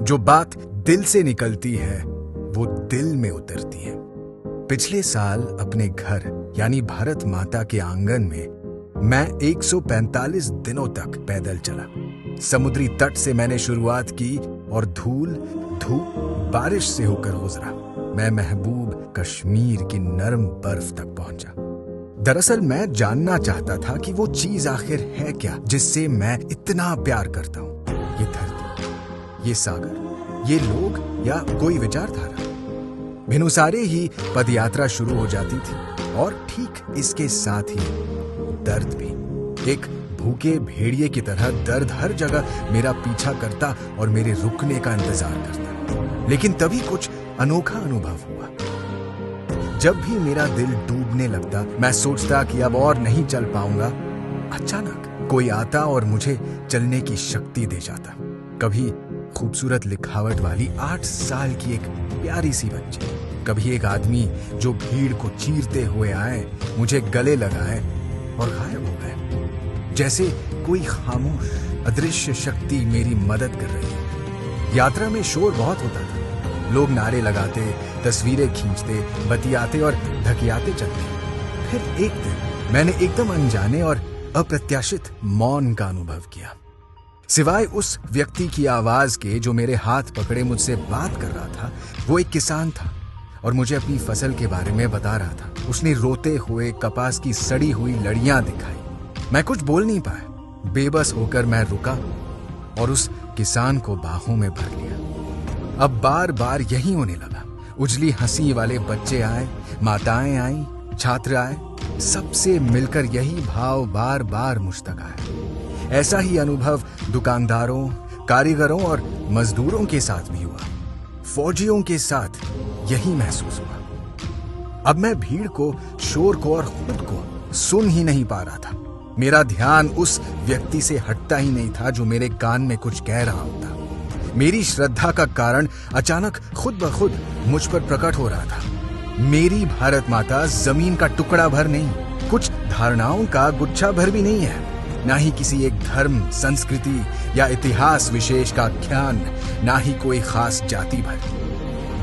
जो बात दिल से निकलती है वो दिल में उतरती है। पिछले साल अपने घर यानी भारत माता के आंगन में मैं 145 दिनों तक पैदल चला। समुद्री तट से मैंने शुरुआत की और धूल, धूप, बारिश से होकर गुजरा मैं महबूब कश्मीर की नरम बर्फ तक पहुंचा। दरअसल मैं जानना चाहता था कि वो चीज आखिर है क्या जिससे मैं इतना प्यार करता हूं। ये धरती, ये सागर, ये लोग या कोई विचारधारा। भिनुसारे ही पदयात्रा शुरू हो जाती थी और ठीक इसके साथ ही दर्द भी। एक भूखे भेड़िए की तरह दर्द हर जगह मेरा पीछा करता और मेरे रुकने का इंतजार करता। लेकिन तभी कुछ अनोखा अनुभव हुआ। जब भी मेरा दिल डूबने लगता, मैं सोचता कि अब और नहीं चल पाऊंगा, अचानक कोई आता और मुझे चलने की शक्ति दे जाता। कभी खूबसूरत लिखावट वाली 8 साल की एक प्यारी सी बच्ची, कभी एक आदमी जो भीड़ को चीरते हुए आए, मुझे गले लगाए और गायब हो गए, जैसे कोई खामोश अदृश्य शक्ति मेरी मदद कर रही है। यात्रा में शोर बहुत होता था। लोग नारे लगाते, तस्वीरें खींचते, बतियाते और धकियाते चलते। फिर एक दिन मैंने एकदम अनजाने और अप्रत्याशित मौन का अनुभव किया। सिवाय उस व्यक्ति की आवाज के जो मेरे हाथ पकड़े मुझसे बात कर रहा था, वो एक किसान था और मुझे अपनी फसल के बारे में बता रहा था। उसने रोते हुए कपास की सड़ी हुई लड़ियां दिखाई। मैं कुछ बोल नहीं पाया। बेबस होकर मैं रुका और उस किसान को बाहों में भर लिया। अब बार बार यही होने लगा। उजली हंसी वाले बच्चे आए, माताएं आई, छात्र आए, सबसे मिलकर यही भाव बार बार मुझ तक आया। ऐसा ही अनुभव दुकानदारों, कारीगरों और मजदूरों के साथ भी हुआ। फौजियों के साथ यही महसूस हुआ। अब मैं भीड़ को, शोर को और खुद को सुन ही नहीं पा रहा था। मेरा ध्यान उस व्यक्ति से हटता ही नहीं था जो मेरे कान में कुछ कह रहा होता। मेरी श्रद्धा का कारण अचानक खुद ब खुद मुझ पर प्रकट हो रहा था। मेरी भारत माता जमीन का टुकड़ा भर नहीं, कुछ धारणाओं का गुच्छा भर भी नहीं है, ना ही किसी एक धर्म, संस्कृति या इतिहास विशेष का ज्ञान, ना ही कोई खास जाति भर,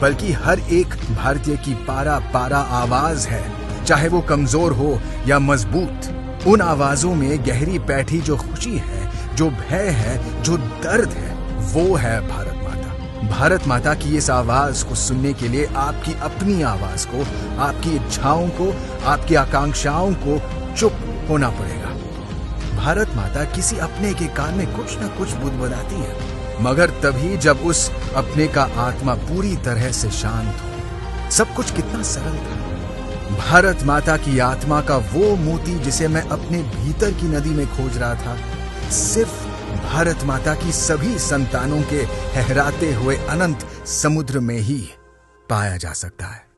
बल्कि हर एक भारतीय की पारा पारा आवाज है, चाहे वो कमजोर हो या मजबूत। उन आवाजों में गहरी बैठी जो खुशी है, जो भय है, जो दर्द है, वो है भारत माता। भारत माता की इस आवाज को सुनने के लिए आपकी अपनी आवाज को, आपकी इच्छाओं को, आपकी आकांक्षाओं को चुप होना पड़ेगा। भारत माता किसी अपने के कान में कुछ न कुछ बुदबुदाती है, मगर तभी जब उस अपने का आत्मा पूरी तरह से शांत हो। सब कुछ कितना सरल था। भारत माता की आत्मा का वो मोती जिसे मैं अपने भीतर की नदी में खोज रहा था, सिर्फ भारत माता की सभी संतानों के लहराते हुए अनंत समुद्र में ही पाया जा सकता है।